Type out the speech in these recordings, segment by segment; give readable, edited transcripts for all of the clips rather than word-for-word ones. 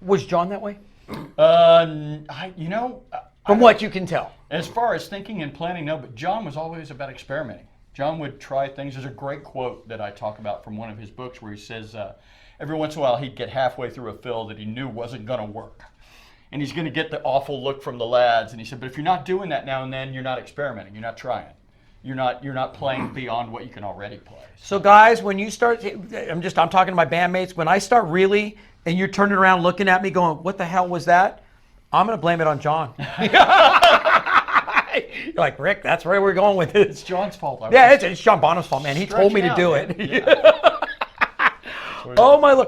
Was John that way? From what you can tell. As far as thinking and planning, no, but John was always about experimenting. John would try things. There's a great quote that I talk about from one of his books where he says every once in a while he'd get halfway through a fill that he knew wasn't going to work. And he's going to get the awful look from the lads. And he said, but if you're not doing that now and then, you're not experimenting. You're not trying. You're not playing beyond what you can already play. So guys, when you start, I'm talking to my bandmates, when I start really, and you're turning around looking at me going, what the hell was that? I'm going to blame it on John. You're like, Rick, that's where we're going with it. It's John's fault. Yeah, it's John Bonham's fault, man. He told me to do it. Yeah. Oh, my Lord.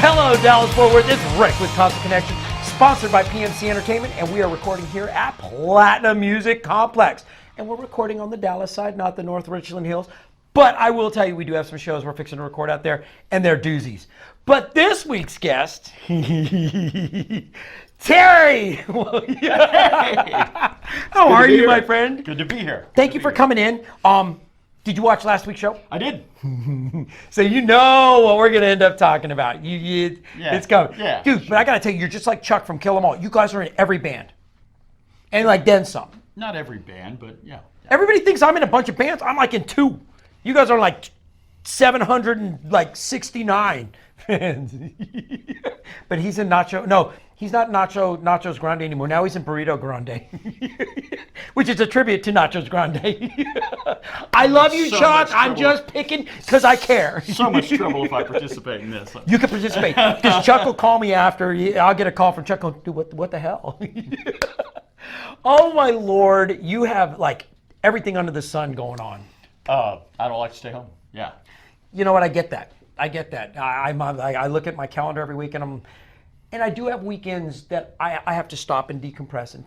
Hello, Dallas Fort Worth. It's Rick with Constant Connection, sponsored by PMC Entertainment, and we are recording here at Platinum Music Complex. And we're recording on the Dallas side, not the North Richland Hills. But I will tell you, we do have some shows we're fixing to record out there, and they're doozies. But this week's guest, Terry! How are you, my friend? Good to be here. Thank you for coming in. Did you watch last week's show? I did. So you know what we're going to end up talking about. It's coming. Yeah, dude, sure. But I got to tell you, you're just like Chuck from Kill 'Em All. You guys are in every band. And like then some. Not every band, but yeah. Everybody thinks I'm in a bunch of bands. I'm like in 2. You guys are like 769 fans. But he's in Nacho. No, he's not Nachos Grande anymore. Now he's in Burrito Grande, which is a tribute to Nachos Grande. I love you, Chuck. I'm just picking because I care. So much trouble if I participate in this. You can participate. Because Chuck will call me after. I'll get a call from Chuck. Dude, what the hell? Oh, my Lord. You have like everything under the sun going on. I don't like to stay home. Yeah. You know what? I get that. I look at my calendar every week, and I do have weekends that I have to stop and decompress, and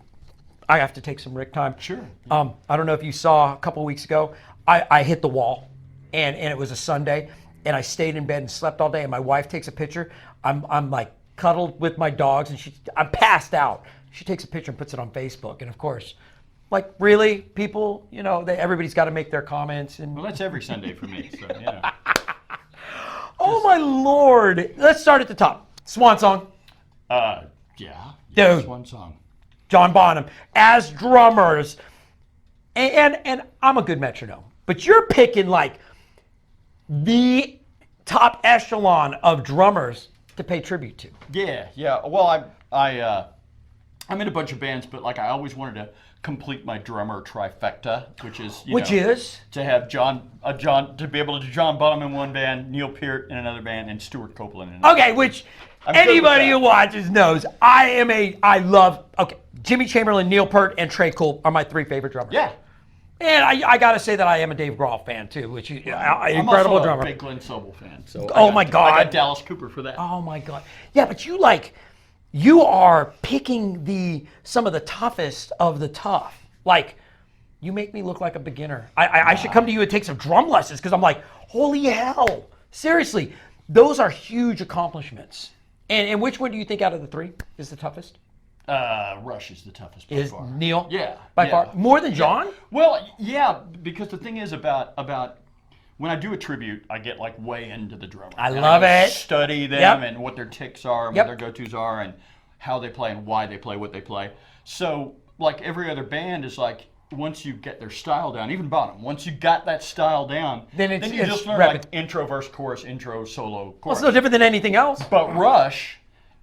I have to take some Rick time. Sure. I don't know if you saw a couple of weeks ago, I hit the wall, and it was a Sunday, and I stayed in bed and slept all day. And my wife takes a picture. I'm like cuddled with my dogs, and I'm passed out. She takes a picture and puts it on Facebook, and of course. Like, really, people, everybody's got to make their comments. Well, that's every Sunday for me, so, Oh, my Lord. Let's start at the top. Swan song. Yeah. Dude. Swan song. John Bonham. As drummers. And I'm a good metronome. But you're picking, like, the top echelon of drummers to pay tribute to. Yeah. Well, I'm in a bunch of bands, but, like, I always wanted to complete my drummer trifecta, which is to have to be able to do John Bonham in one band, Neil Peart in another band, and Stuart Copeland in another. Okay, which anybody who watches knows Jimmy Chamberlain, Neil Peart, and Trey Culp are my 3 favorite drummers. Yeah. And I got to say that I am a Dave Grohl fan too, which is an incredible drummer. I'm also a big Glenn Sobel fan. So my God. I got Dallas Cooper for that. Oh my God. Yeah, but you are picking some of the toughest of the tough. Like, you make me look like a beginner. I should come to you and take some drum lessons because I'm like, holy hell. Seriously, those are huge accomplishments. And which one do you think out of the 3 is the toughest? Rush is the toughest by far. Neil? Yeah. By far? More than John? Yeah. Well, yeah, because the thing is about when I do a tribute, I get like way into the drummer. I love it. Study them and what their ticks are and what their go-tos are and how they play and why they play what they play. So like every other band is like, once you get their style down, even Bonham, once you got that style down, then you just learn like intro, verse, chorus, intro, solo, chorus. Well, it's no different than anything else. But Rush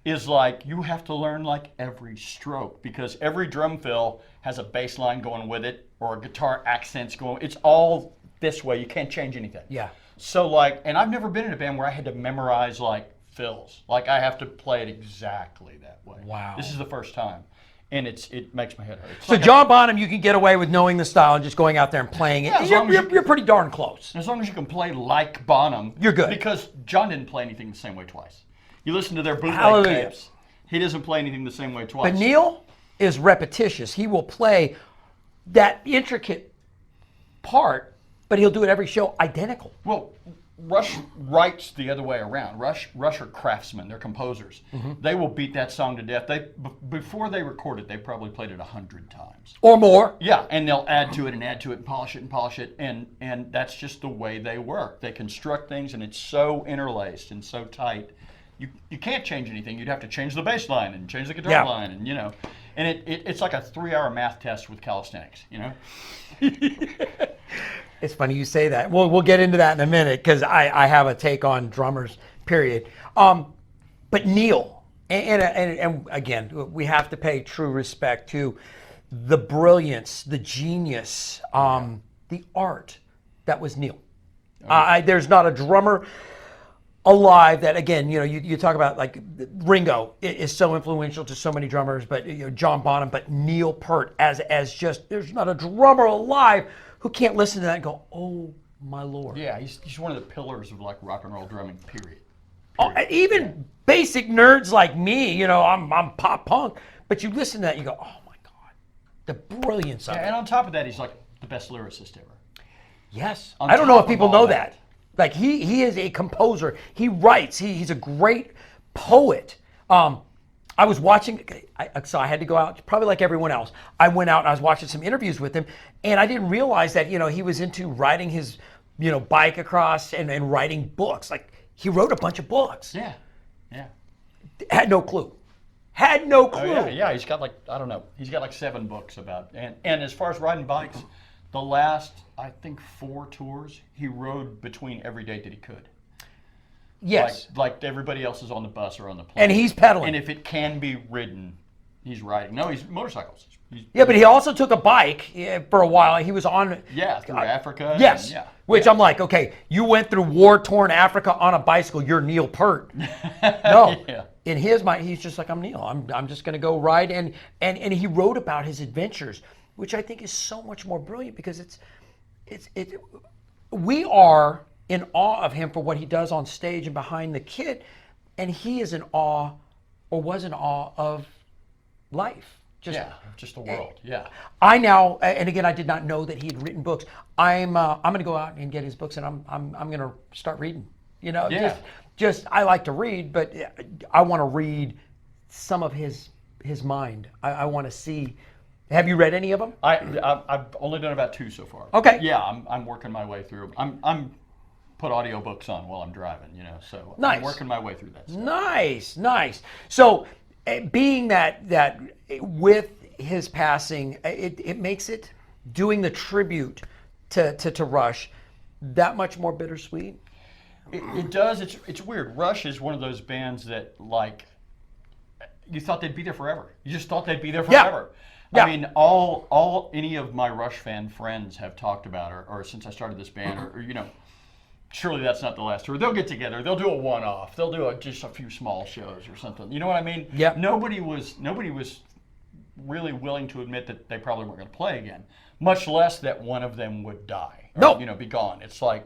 is like, you have to learn like every stroke because every drum fill has a bass line going with it or a guitar accents going. It's all this way. You can't change anything. Yeah. So like, and I've never been in a band where I had to memorize like fills. Like I have to play it exactly that way. Wow. This is the first time. And it makes my head hurt. So like John Bonham, you can get away with knowing the style and just going out there and playing it. Yeah, you're pretty darn close. As long as you can play like Bonham. You're good. Because John didn't play anything the same way twice. You listen to their bootleg tapes. He doesn't play anything the same way twice. But Neil is repetitious. He will play that intricate part, but he'll do it every show identical. Well, Rush writes the other way around. Rush are craftsmen. They're composers. They will beat that song to death. Before they record it, they probably played it 100 times or more. Yeah, and they'll add to it and add to it and polish it, and that's just the way they work. They construct things, and it's so interlaced and so tight. You can't change anything. You'd have to change the bass line and change the guitar line, and and it's like a 3-hour math test with calisthenics. It's funny you say that. We'll get into that in a minute because I have a take on drummers, period. But Neil, and again, we have to pay true respect to the brilliance, the genius, the art that was Neil. There's not a drummer alive that, again, you talk about like Ringo is so influential to so many drummers, but John Bonham, but Neil Peart as just, there's not a drummer alive who can't listen to that and go, oh my Lord. Yeah, he's one of the pillars of like rock and roll drumming, period. Even basic nerds like me, I'm pop punk, but you listen to that and you go, oh my God, the brilliance of it. And on top of that, he's like the best lyricist ever. Yes. I don't know if people know that. Like he is a composer. He writes. He's a great poet. I was watching, so I had to go out, probably like everyone else. I went out and I was watching some interviews with him, and I didn't realize that, he was into riding his, bike across and writing books. Like, he wrote a bunch of books. Yeah. Had no clue. Oh, yeah, he's got he's got like 7 books about, and as far as riding bikes, the last, I think, 4 tours, he rode between every date that he could. Yes. Like everybody else is on the bus or on the plane. And he's pedaling. And if it can be ridden, he's riding. No, he's motorcycles. But he also took a bike for a while. He was on... Yeah, through Africa. Yes. I'm like, okay, you went through war-torn Africa on a bicycle. You're Neil Peart. No. In his mind, he's just like, I'm Neil. I'm just going to go ride. And he wrote about his adventures, which I think is so much more brilliant because we are in awe of him for what he does on stage and behind the kit, and he is in awe, or was in awe of life. Just the world. Yeah. I now, and again, I did not know that he had written books. I'm going to go out and get his books, and I'm going to start reading. Just I like to read, but I want to read some of his mind. I want to see. Have you read any of them? I've only done about 2 so far. Okay. Yeah, I'm working my way through. I'm put audiobooks on while I'm driving, so nice. I'm working my way through that stuff. Nice. So being that with his passing, it makes it, doing the tribute to Rush, that much more bittersweet. It does. It's weird. Rush is one of those bands that, like, you thought they'd be there forever. You just thought they'd be there forever. Yeah. I mean, all any of my Rush fan friends have talked about, or since I started this band, or surely that's not the last tour. They'll get together. They'll do a one-off. They'll do just a few small shows or something. You know what I mean? Yeah. Nobody was really willing to admit that they probably weren't going to play again, much less that one of them would die. Or, be gone. It's like,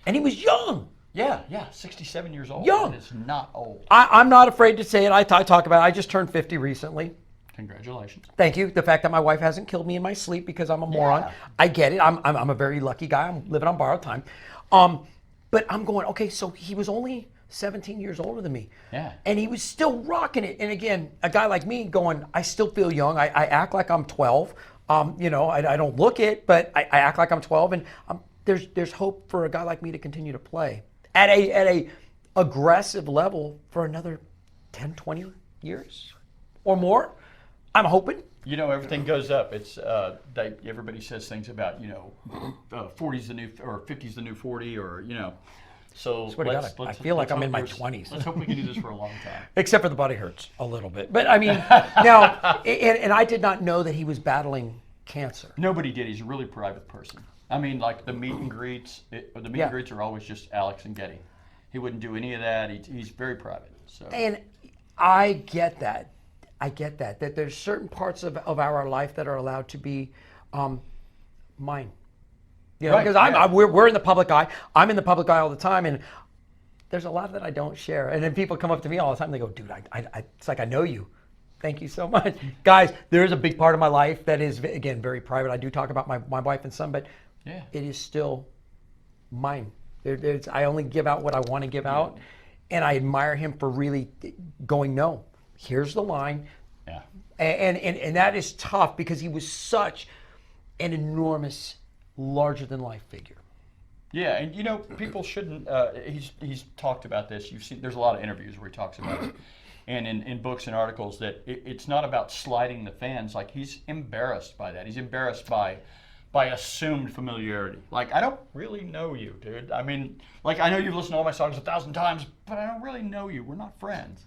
and he was young. Yeah, 67 years old. Young. It's not old. I'm not afraid to say it. I talk about it. I just turned 50 recently. Congratulations. Thank you. The fact that my wife hasn't killed me in my sleep because I'm a moron. I get it. I'm a very lucky guy. I'm living on borrowed time. But I'm going, okay, so he was only 17 years older than me. Yeah. And he was still rocking it. And again, a guy like me going, I still feel young. I act like I'm 12. I don't look it, but I act like I'm 12. And there's hope for a guy like me to continue to play at a aggressive level for another 10, 20 years or more. I'm hoping. Everything goes up. It's everybody says things about 40's the new, or 50's the new 40, or So let's I feel like I'm in my 20s. Let's hope we can do this for a long time. Except for the body hurts a little bit. But I mean, now, and I did not know that he was battling cancer. Nobody did. He's a really private person. I mean, like the meet and greets, and greets are always just Alex and Getty. He wouldn't do any of that. He's very private. So. And I get that. That there's certain parts of our life that are allowed to be mine. Right, because we're in the public eye. I'm in the public eye all the time, and there's a lot that I don't share. And then people come up to me all the time. They go, "Dude, it's like I know you. Thank you so much, guys." There is a big part of my life that is, again, very private. I do talk about my wife and son, but it is still mine. I only give out what I want to give out, and I admire him for really going, no, here's the line. Yeah. And that is tough because he was such an enormous, larger-than-life figure. Yeah, and you know, people shouldn't. He's talked about this. You've seen. There's a lot of interviews where he talks about it, and in books and articles that it's not about slighting the fans. Like, he's embarrassed by that. He's embarrassed by assumed familiarity. Like, I don't really know you, dude. I mean, like, I know you've listened to all my songs 1,000 times, but I don't really know you. We're not friends.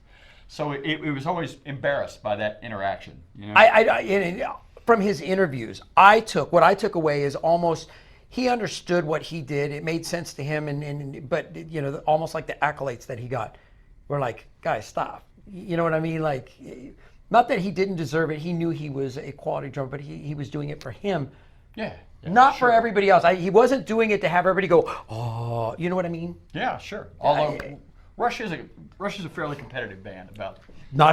So it was always embarrassed by that interaction. You know? And from his interviews, what I took away is almost. He understood what he did. It made sense to him, but you know, almost like the accolades that he got were like, guys, stop. You know what I mean? Like, not that he didn't deserve it. He knew he was a quality drummer, but he was doing it for him. Yeah. Not for everybody else. He wasn't doing it to have everybody go, oh, you know what I mean? Yeah, sure. Although Rush is a fairly competitive band about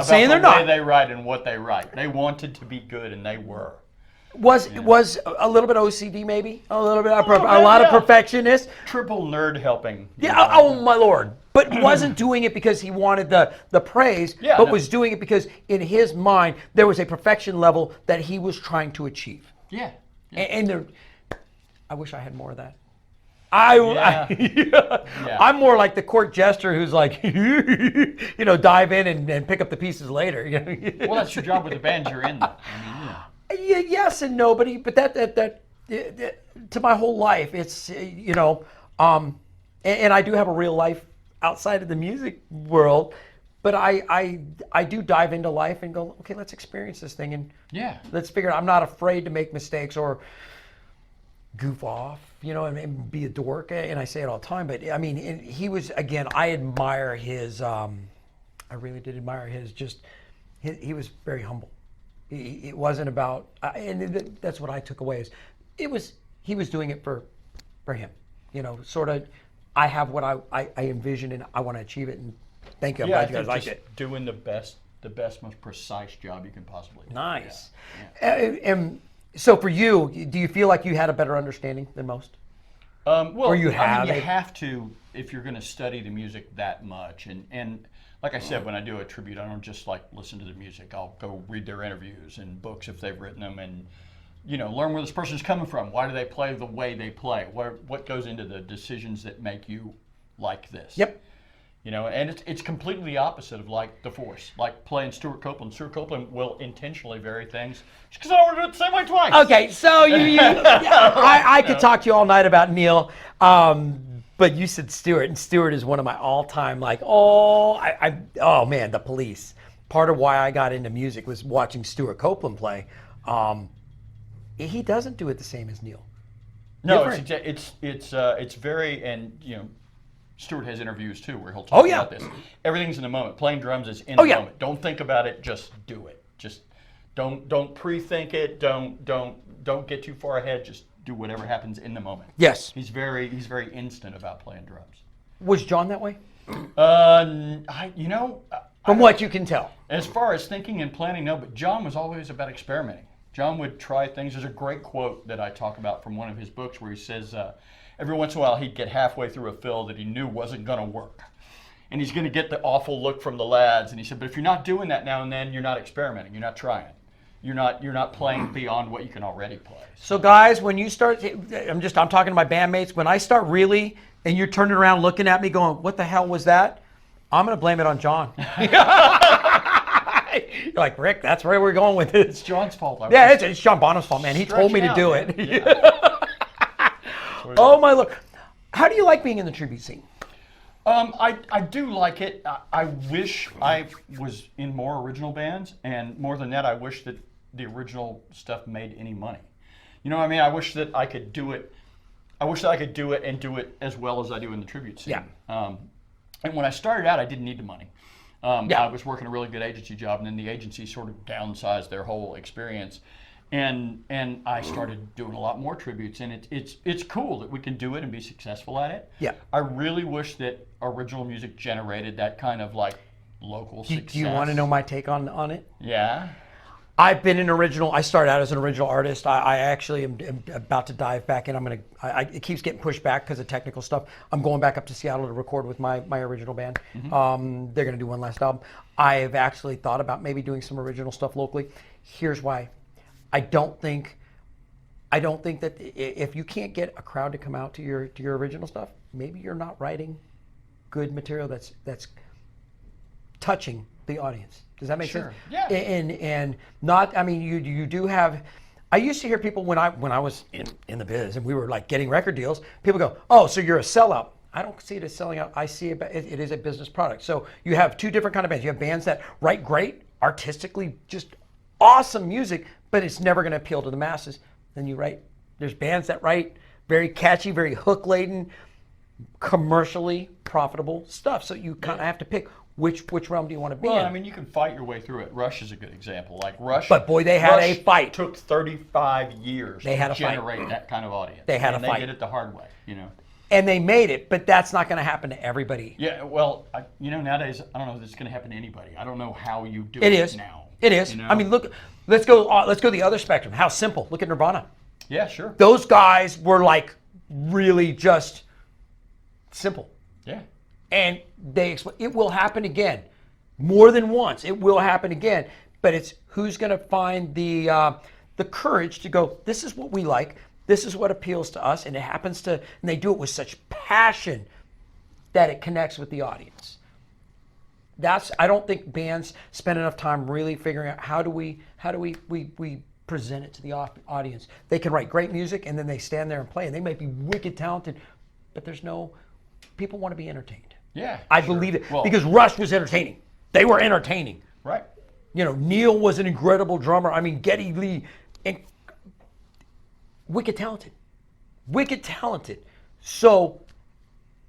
saying they're not. The way they write and what they write. They wanted to be good, and they were. Was a little bit OCD, maybe a little bit, a lot of perfectionist. Triple nerd helping. Yeah. Oh my Lord! But wasn't doing it because he wanted the praise, was doing it because in his mind there was a perfection level that he was trying to achieve. Yeah. And I wish I had more of that. Yeah. I'm more like the court jester who's like, dive in and pick up the pieces later. Well, that's your job with the band you're in, though. I mean, Yeah, yes and no, but that to my whole life, it's and I do have a real life outside of the music world, but I do dive into life and go, okay, let's experience this thing and let's figure it out. I'm not afraid to make mistakes or goof off, and be a dork, and I say it all the time. But I mean, he was, again, I admire his. I really did admire his. He was very humble. It wasn't about, and that's what I took away is, he was doing it for him, sort of. I have what I envision and I want to achieve it, and thank you. I'm glad you guys liked it. Doing the best, most precise job you can possibly do. Nice. Yeah. And so for you, do you feel like you had a better understanding than most? Well, you have to if you're going to study the music that much, and like I said, when I do a tribute, I don't just like listen to the music. I'll go read their interviews and books if they've written them, and learn where this person's coming from. Why do they play the way they play? What goes into the decisions that make you like this? Yep. And it's completely the opposite of like The Force, like playing Stuart Copeland. Stuart Copeland will intentionally vary things just because I want to do it the same way twice. Okay, so I could talk to you all night about Neil. But you said Stewart, and Stewart is one of my all-time, like, oh man, The Police. Part of why I got into music was watching Stuart Copeland play. He doesn't do it the same as Neil. No, it's very, and Stuart has interviews too where he'll talk about this. Everything's in the moment. Playing drums is in the moment. Don't think about it. Just do it. Just don't pre-think it. Don't get too far ahead. Just do whatever happens in the moment. Yes. He's very instant about playing drums. Was John that way? From what you can tell. As far as thinking and planning, no, but John was always about experimenting. John would try things. There's a great quote that I talk about from one of his books where he says, every once in a while he'd get halfway through a fill that he knew wasn't going to work. And he's going to get the awful look from the lads. And he said, but if you're not doing that now and then, you're not experimenting. You're not trying. You're not playing beyond what you can already play. So guys, when you start, I'm talking to my bandmates, when I start really, and you're turning around looking at me going, what the hell was that? I'm going to blame it on John. You're like, Rick, that's where we're going with it. It's John's fault. It's John Bonham's fault, man. He told me to do it. Yeah. Oh my Lord. How do you like being in the tribute scene? I do like it. I wish I was in more original bands, and more than that, I wish that the original stuff made any money. You know what I mean? I wish that I could do it. I wish that I could do it and do it as well as I do in the tribute scene. Yeah. And when I started out, I didn't need the money. I was working a really good agency job, and then the agency sort of downsized their whole experience. And I started doing a lot more tributes, and it's cool that we can do it and be successful at it. Yeah. I really wish that original music generated that kind of like local success. Do you want to know my take on it? Yeah. I've been an original. I started out as an original artist. I actually am about to dive back in. It keeps getting pushed back because of technical stuff. I'm going back up to Seattle to record with my original band. They're going to do one last album. I've actually thought about maybe doing some original stuff locally. Here's why. I don't think that if you can't get a crowd to come out to your original stuff, maybe you're not writing good material that's touching the audience. Does that make sense? Yeah. And not, I mean, you do have. I used to hear people when I was in the biz and we were like getting record deals. People go, "Oh, so you're a sellout." I don't see it as selling out. I see it is a business product. So you have two different kind of bands. You have bands that write great, artistically just awesome music, but it's never going to appeal to the masses. Then there's bands that write very catchy, very hook laden, commercially profitable stuff. So you kind of have to pick which realm do you want to be in. Well, I mean, you can fight your way through it. Rush is a good example. Like Rush. But boy, they had a fight. Took 35 years to generate that kind of audience. They had a fight. They did it the hard way, And they made it, but that's not going to happen to everybody. Yeah, well, nowadays, I don't know if it's going to happen to anybody. I don't know how you do it now. It is. I mean, look, let's go the other spectrum. How simple. Look at Nirvana. Yeah, sure. Those guys were like really just simple. Yeah. And it will happen again. More than once. It will happen again. But it's who's going to find the courage to go, this is what we like. This is what appeals to us. And it happens to, and they do it with such passion that it connects with the audience. I don't think bands spend enough time really figuring out how do we present it to the audience. They can write great music and then they stand there and play and they might be wicked talented, but people want to be entertained. Yeah. I believe it because Rush was entertaining. They were entertaining. Right. Neil was an incredible drummer. I mean, Geddy Lee, wicked talented. So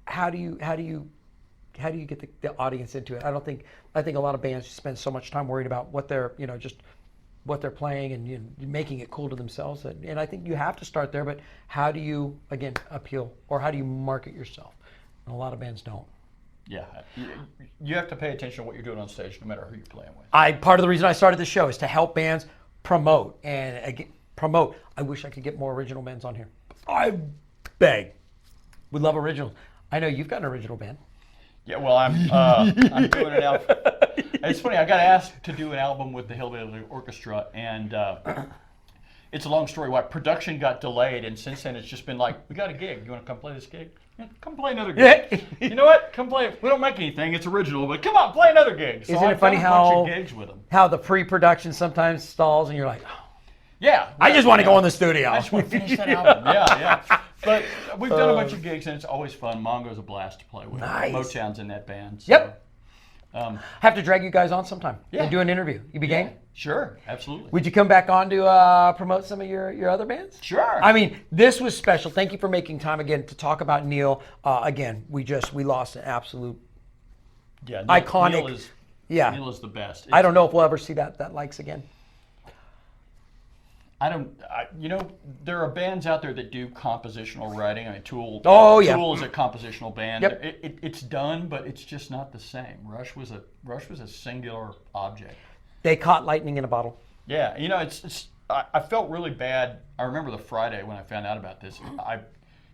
how do you get the audience into it? I think a lot of bands spend so much time worried about what they're what they're playing and making it cool to themselves. And I think you have to start there, but how do you again appeal or how do you market yourself? And a lot of bands don't. Yeah, you have to pay attention to what you're doing on stage, no matter who you're playing with. Part of the reason I started this show is to help bands promote and promote. I wish I could get more original bands on here. I beg. We love originals. I know you've got an original band. Yeah, well, I'm doing an album. It's funny, I got asked to do an album with the Hillbilly Orchestra, and it's a long story why production got delayed, and since then it's just been like, we got a gig. You want to come play this gig? Yeah, come play another gig. You know what? Come play. We don't make anything. It's original, but come on, play another gig. So Isn't it funny how gigs with them. How the pre-production sometimes stalls, and you're like, oh. Yeah. I just want to go in the studio. I just want to finish that album. Yeah. But we've done a bunch of gigs, and it's always fun. Mongo's a blast to play with. Nice. Motown's in that band. So, yep. Have to drag you guys on sometime. Yeah. And do an interview. You be game? Sure, absolutely. Would you come back on to promote some of your other bands? Sure. I mean, this was special. Thank you for making time again to talk about Neil. Again, we lost an absolute iconic. Neil is the best. I don't know if we'll ever see that likes again. There are bands out there that do compositional writing. I mean, Tool. Oh yeah. Tool is a compositional band. Yep. It's done, but it's just not the same. Rush was a singular object. They caught lightning in a bottle. Yeah, I felt really bad. I remember the Friday when I found out about this. I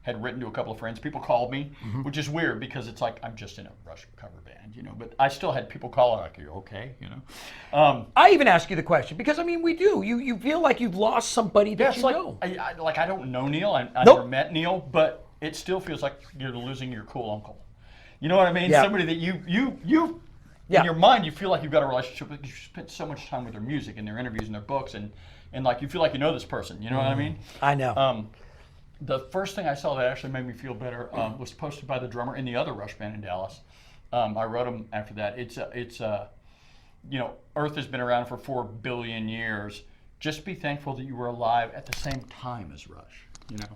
had written to a couple of friends. People called me, which is weird because it's like I'm just in a Rush cover band, But I still had people calling like, "Are you okay?" I even ask you the question because I mean we do. You feel like you've lost somebody that you know. I don't know Neil. I Nope. never met Neil, but it still feels like you're losing your cool uncle. You know what I mean? Yeah. Somebody that you in your mind you feel like you've got a relationship with. You spent so much time with their music and their interviews and their books and like you feel like you know this person. You know what I mean? I know. The first thing I saw that actually made me feel better was posted by the drummer in the other Rush band in Dallas. I wrote him after that. It's Earth has been around for 4 billion years. Just be thankful that you were alive at the same time as Rush.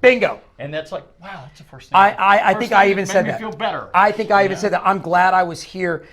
Bingo. And that's like, wow, that's the first thing. I think I even said that. Made me feel better. I think I even said that. I'm glad I was here,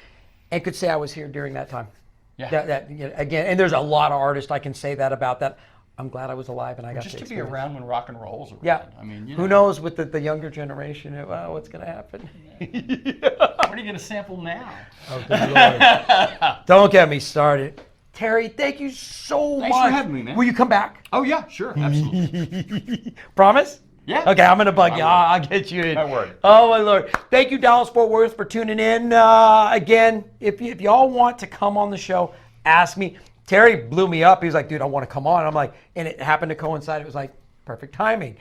and could say I was here during that time. Yeah. Again, and there's a lot of artists I can say that about that. I'm glad I was alive and I got just to be around when rock and roll's around. Yeah. I mean, who knows with the younger generation? What's going to happen? What are you going to sample now? Oh, good Lord. Don't get me started. Terry, thank you so Thanks much. for having me, man. Will you come back? Oh, yeah, sure. Absolutely. Promise? Yeah. Okay, I'm going to bug you. will. I'll get you in. My word. Oh, my Lord. Thank you, Dallas-Fort Worth, for tuning in. Again, if y'all want to come on the show, ask me. Terry blew me up. He was like, dude, I want to come on. I'm like, and it happened to coincide. It was like perfect timing.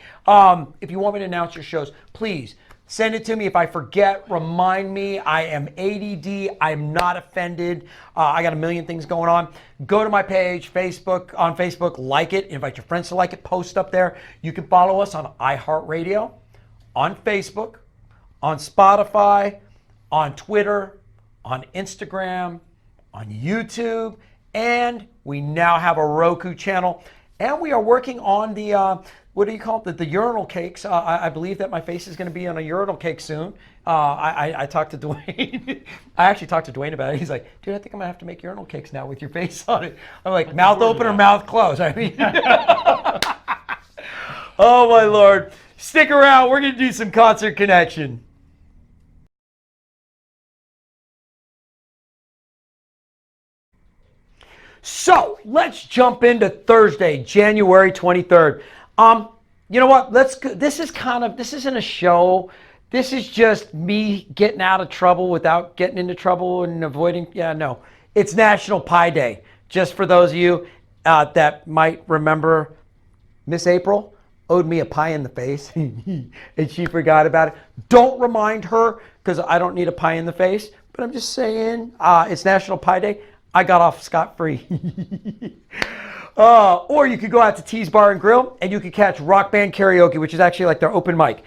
If you want me to announce your shows, please send it to me. If I forget, remind me. I am ADD. I'm not offended. I got a million things going on. Go to my page, on Facebook, like it. Invite your friends to like it. Post up there. You can follow us on iHeart on Facebook, on Spotify, on Twitter, on Instagram, on YouTube, and we now have a Roku channel. And we are working on the, what do you call it, the urinal cakes. I believe that my face is going to be on a urinal cake soon. I talked to Duane. I actually talked to Duane about it. He's like, dude, I think I'm going to have to make urinal cakes now with your face on it. I'm like, mouth open or mouth closed? I mean, oh, my Lord. Stick around. We're going to do some Concert Connection. So let's jump into Thursday, January 23rd. You know what? This isn't a show. This is just me getting out of trouble without getting into trouble and avoiding. Yeah, no. It's National Pie Day. Just for those of you that might remember, Miss April owed me a pie in the face and she forgot about it. Don't remind her because I don't need a pie in the face. But I'm just saying, it's National Pie Day. I got off scot-free. Or you could go out to T's Bar and Grill and you could catch Rock Band Karaoke, which is actually like their open mic.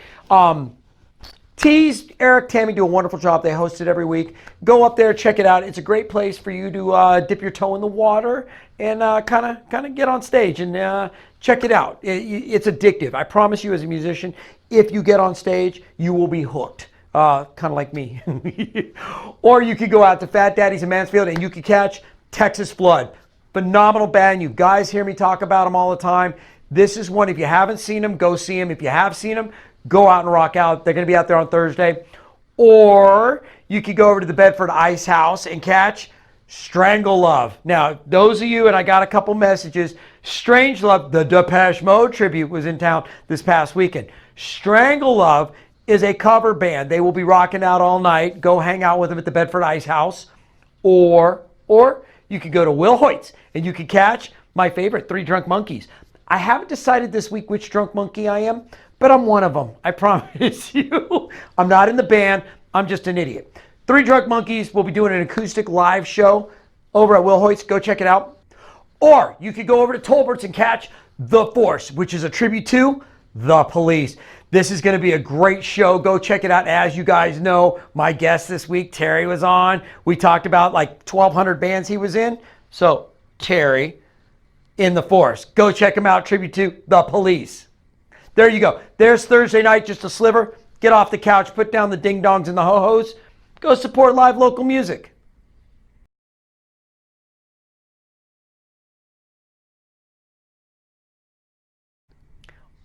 T's, Eric, Tammy do a wonderful job. They host it every week. Go up there, check it out. It's a great place for you to dip your toe in the water and kind of get on stage and check it out. It's addictive. I promise you as a musician, if you get on stage, you will be hooked. Kind of like me. Or you could go out to Fat Daddy's in Mansfield and you could catch Texas Flood. Phenomenal band. You guys hear me talk about them all the time. This is one, if you haven't seen them, go see them. If you have seen them, go out and rock out. They're going to be out there on Thursday. Or you could go over to the Bedford Ice House and catch Strangle Love. Now, those of you, and I got a couple messages, Strange Love, the Depeche Mode tribute was in town this past weekend. Strangle Love is a cover band. They will be rocking out all night. Go hang out with them at the Bedford Ice House. Or you could go to Will Hoyt's and you could catch my favorite, Three Drunk Monkeys. I haven't decided this week which drunk monkey I am, but I'm one of them. I promise you. I'm not in the band. I'm just an idiot. Three Drunk Monkeys will be doing an acoustic live show over at Will Hoyt's. Go check it out. Or you could go over to Tolbert's and catch The Force, which is a tribute to The Police. This is going to be a great show. Go check it out. As you guys know, my guest this week, Terry, was on. We talked about like 1,200 bands he was in. So, Terry in The Force. Go check him out. Tribute to The Police. There you go. There's Thursday night, just a sliver. Get off the couch, put down the ding-dongs and the ho-hos. Go support live local music.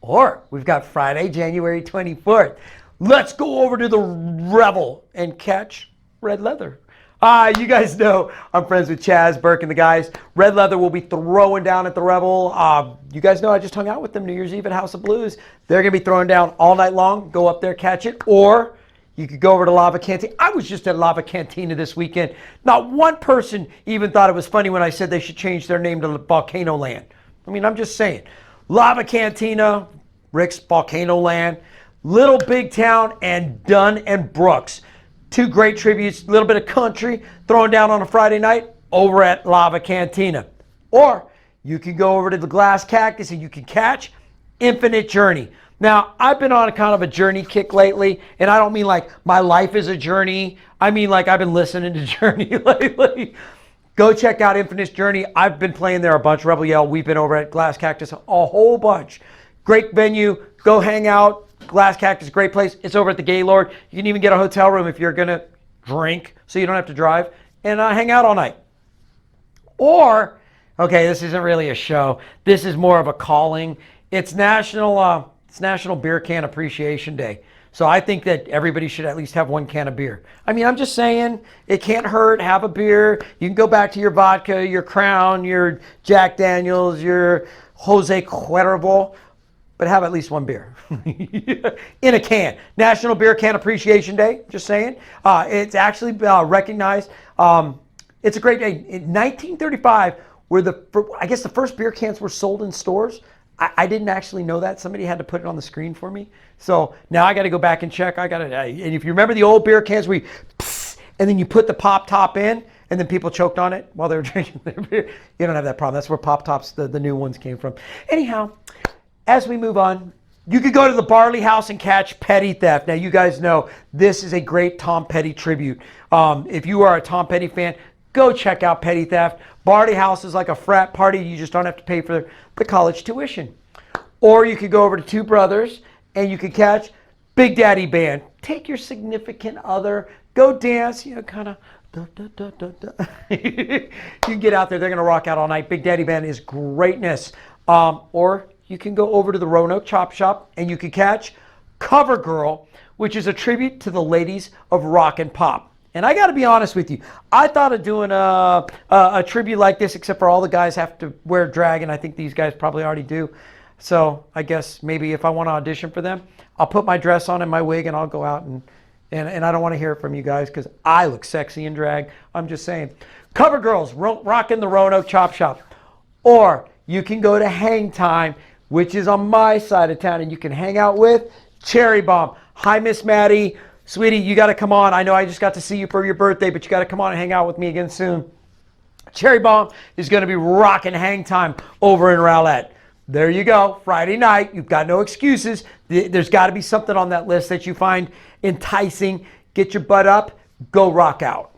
Or we've got Friday, January 24th. Let's go over to the Revel and catch Red Leather. You guys know I'm friends with Chaz, Burke, and the guys. Red Leather will be throwing down at the Revel. You guys know I just hung out with them New Year's Eve at House of Blues. They're going to be throwing down all night long. Go up there, catch it. Or you could go over to Lava Cantina. I was just at Lava Cantina this weekend. Not one person even thought it was funny when I said they should change their name to Volcano Land. I mean, I'm just saying. Lava Cantina, Rick's Volcano Land, Little Big Town, and Dunn and Brooks. Two great tributes, a little bit of country throwing down on a Friday night over at Lava Cantina. Or you can go over to the Glass Cactus and you can catch Infinite Journey. Now, I've been on a kind of a journey kick lately, and I don't mean like my life is a journey. I mean like I've been listening to Journey lately. Go check out Infinite Journey. I've been playing there a bunch. Rebel Yell, we've been over at Glass Cactus a whole bunch. Great venue. Go hang out. Glass Cactus, great place. It's over at the Gaylord. You can even get a hotel room if you're going to drink so you don't have to drive and hang out all night. Or, okay, this isn't really a show. This is more of a calling. It's National It's National Beer Can Appreciation Day. So I think that everybody should at least have one can of beer. I mean, I'm just saying, it can't hurt. Have a beer. You can go back to your vodka, your Crown, your Jack Daniels, your Jose Cuervo, but have at least one beer in a can. National Beer Can Appreciation Day, just saying. It's actually recognized. It's a great day. In 1935, I guess the first beer cans were sold in stores. I didn't actually know that. Somebody had to put it on the screen for me. So now I got to go back and check. And if you remember the old beer cans where and then you put the pop top in, and then people choked on it while they were drinking their beer. You don't have that problem. That's where pop tops, the new ones, came from. Anyhow, as we move on, you could go to the Barley House and catch Petty Theft. Now, you guys know this is a great Tom Petty tribute. If you are a Tom Petty fan, go check out Petty Theft. Barley House is like a frat party. You just don't have to pay for the college tuition. Or you could go over to Two Brothers and you could catch Big Daddy Band. Take your significant other, go dance, kind of. You can get out there. They're going to rock out all night. Big Daddy Band is greatness. Or you can go over to the Roanoke Chop Shop and you can catch Cover Girl, which is a tribute to the ladies of rock and pop. And I got to be honest with you, I thought of doing a tribute like this, except for all the guys have to wear drag, and I think these guys probably already do. So I guess maybe if I want to audition for them, I'll put my dress on and my wig and I'll go out and I don't want to hear it from you guys because I look sexy in drag. I'm just saying. Cover Girls, rocking the Roanoke Chop Shop. Or you can go to Hang Time, which is on my side of town, and you can hang out with Cherry Bomb. Hi, Miss Maddie. Sweetie, you got to come on. I know I just got to see you for your birthday, but you got to come on and hang out with me again soon. Cherry Bomb is going to be rocking Hang Time over in Rowlett. There you go. Friday night. You've got no excuses. There's got to be something on that list that you find enticing. Get your butt up. Go rock out.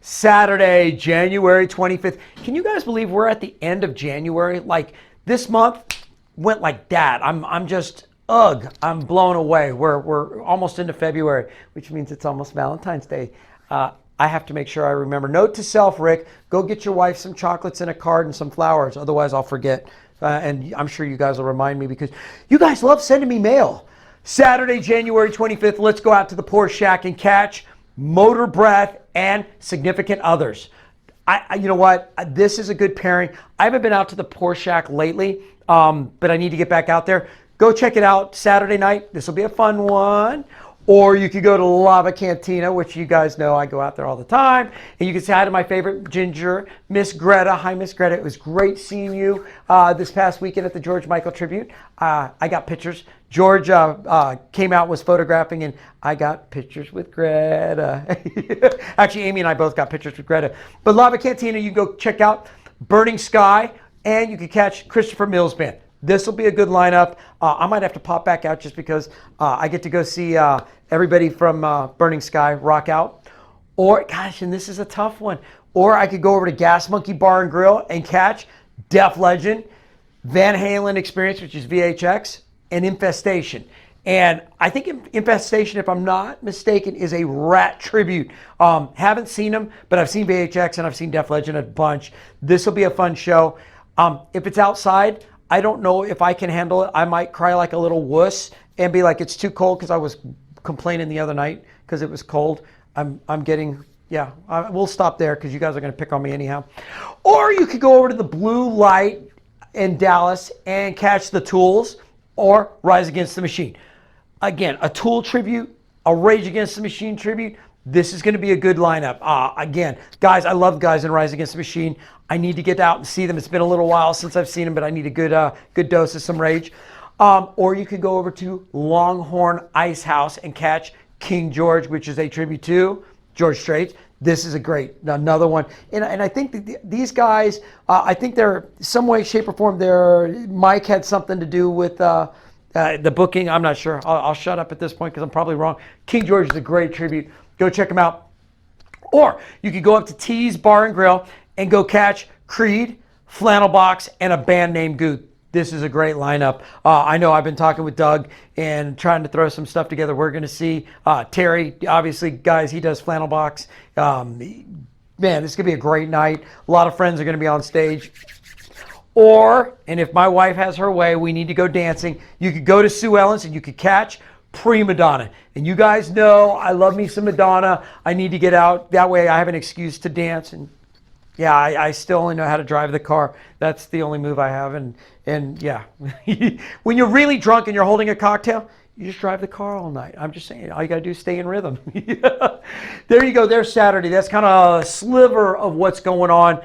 Saturday, January 25th. Can you guys believe we're at the end of January? Like, this month went like that. I'm just, I'm blown away. We're almost into February, which means it's almost Valentine's Day. I have to make sure I remember. Note to self, Rick, go get your wife some chocolates and a card and some flowers. Otherwise, I'll forget. And I'm sure you guys will remind me because you guys love sending me mail. Saturday, January 25th, let's go out to the Poor Shack and catch Motor Breath and Significant Others. You know what? This is a good pairing. I haven't been out to the Poor Shack lately, but I need to get back out there. Go check it out Saturday night. This will be a fun one. Or you could go to Lava Cantina, which you guys know I go out there all the time. And you can say hi to my favorite ginger, Miss Greta. Hi, Miss Greta. It was great seeing you this past weekend at the George Michael tribute. I got pictures. George came out, was photographing, and I got pictures with Greta. Actually, Amy and I both got pictures with Greta. But Lava Cantina, you can go check out Burning Sky, and you can catch Christopher Mills Band. This will be a good lineup. I might have to pop back out just because I get to go see everybody from Burning Sky rock out. Or, gosh, and this is a tough one. Or I could go over to Gas Monkey Bar and Grill and catch Def Legend, Van Halen Experience, which is VHX, and Infestation. And I think Infestation, if I'm not mistaken, is a Rat tribute. Haven't seen them, but I've seen VHX and I've seen Def Legend a bunch. This will be a fun show. If it's outside, I don't know if I can handle it. I might cry like a little wuss and be like, it's too cold, because I was complaining the other night because it was cold. I'm getting, we'll stop there because you guys are going to pick on me anyhow. Or you could go over to the Blue Light in Dallas and catch the Tools or Rise Against the Machine. Again, a Tool tribute, a Rage Against the Machine tribute. This is going to be a good lineup. Again, guys, I love guys in Rise Against the Machine. I need to get out and see them. It's been a little while since I've seen them, but I need a good dose of some Rage. Or you could go over to Longhorn Ice House and catch King George, which is a tribute to George Strait. This is another one. And I think these guys, I think they're some way, shape, or form, Mike had something to do with the booking. I'm not sure. I'll shut up at this point because I'm probably wrong. King George is a great tribute. Go check them out. Or you could go up to T's Bar and Grill and go catch Creed, Flannel Box, and a band named Goot. This is a great lineup. I know I've been talking with Doug and trying to throw some stuff together. We're going to see Terry, obviously, guys, he does Flannel Box. man, this is going to be a great night. A lot of friends are going to be on stage. Or, and if my wife has her way, we need to go dancing. You could go to Sue Ellen's and you could catch Prima Donna. And you guys know I love me some Madonna. I need to get out. That way I have an excuse to dance. And yeah, I still only know how to drive the car. That's the only move I have. And yeah, when you're really drunk and you're holding a cocktail, you just drive the car all night. I'm just saying, all you got to do is stay in rhythm. There you go. There's Saturday. That's kind of a sliver of what's going on.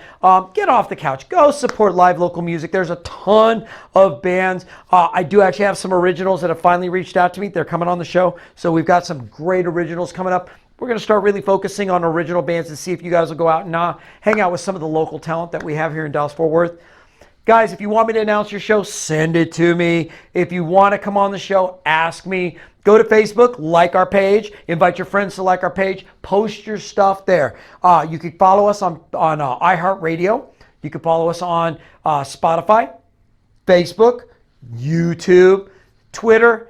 Get off the couch. Go support live local music. There's a ton of bands. I do actually have some originals that have finally reached out to me. They're coming on the show. So we've got some great originals coming up. We're going to start really focusing on original bands and see if you guys will go out and hang out with some of the local talent that we have here in Dallas-Fort Worth. Guys, if you want me to announce your show, send it to me. If you want to come on the show, ask me. Go to Facebook, like our page, invite your friends to like our page, post your stuff there. You can follow us on iHeart Radio. You can follow us on Spotify, Facebook, YouTube, Twitter,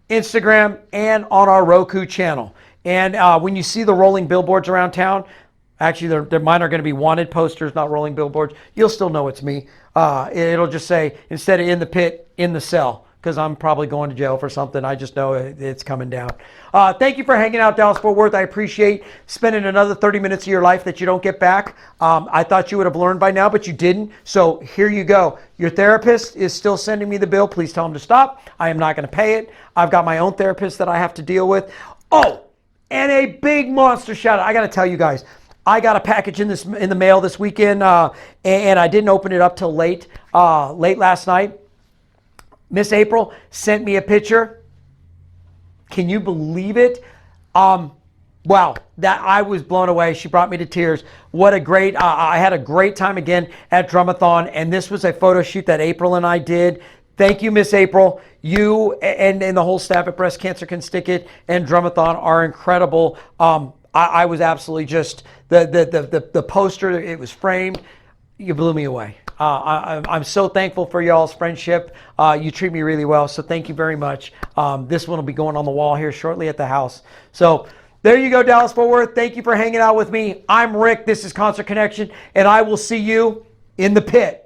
Instagram, and on our Roku channel. And when you see the rolling billboards around town, actually, mine are going to be wanted posters, not rolling billboards. You'll still know it's me. It'll just say, instead of in the pit, in the cell, because I'm probably going to jail for something. I just know it's coming down. Thank you for hanging out, Dallas-Fort Worth. I appreciate spending another 30 minutes of your life that you don't get back. I thought you would have learned by now, but you didn't. So here you go. Your therapist is still sending me the bill. Please tell him to stop. I am not going to pay it. I've got my own therapist that I have to deal with. Oh, and a big monster shout out. I got to tell you guys. I got a package in the mail this weekend, and I didn't open it up till late last night. Miss April sent me a picture. Can you believe it? Wow, that I was blown away. She brought me to tears. What a great! I had a great time again at Drumathon, and this was a photo shoot that April and I did. Thank you, Miss April. You and the whole staff at Breast Cancer Can Stick It and Drumathon are incredible. I was absolutely just the poster. It was framed. You blew me away. I'm so thankful for y'all's friendship. You treat me really well, so thank you very much. This one will be going on the wall here shortly at the house. So there you go, Dallas-Fort Worth. Thank you for hanging out with me. I'm Rick. This is Concert Connection, and I will see you in the pit.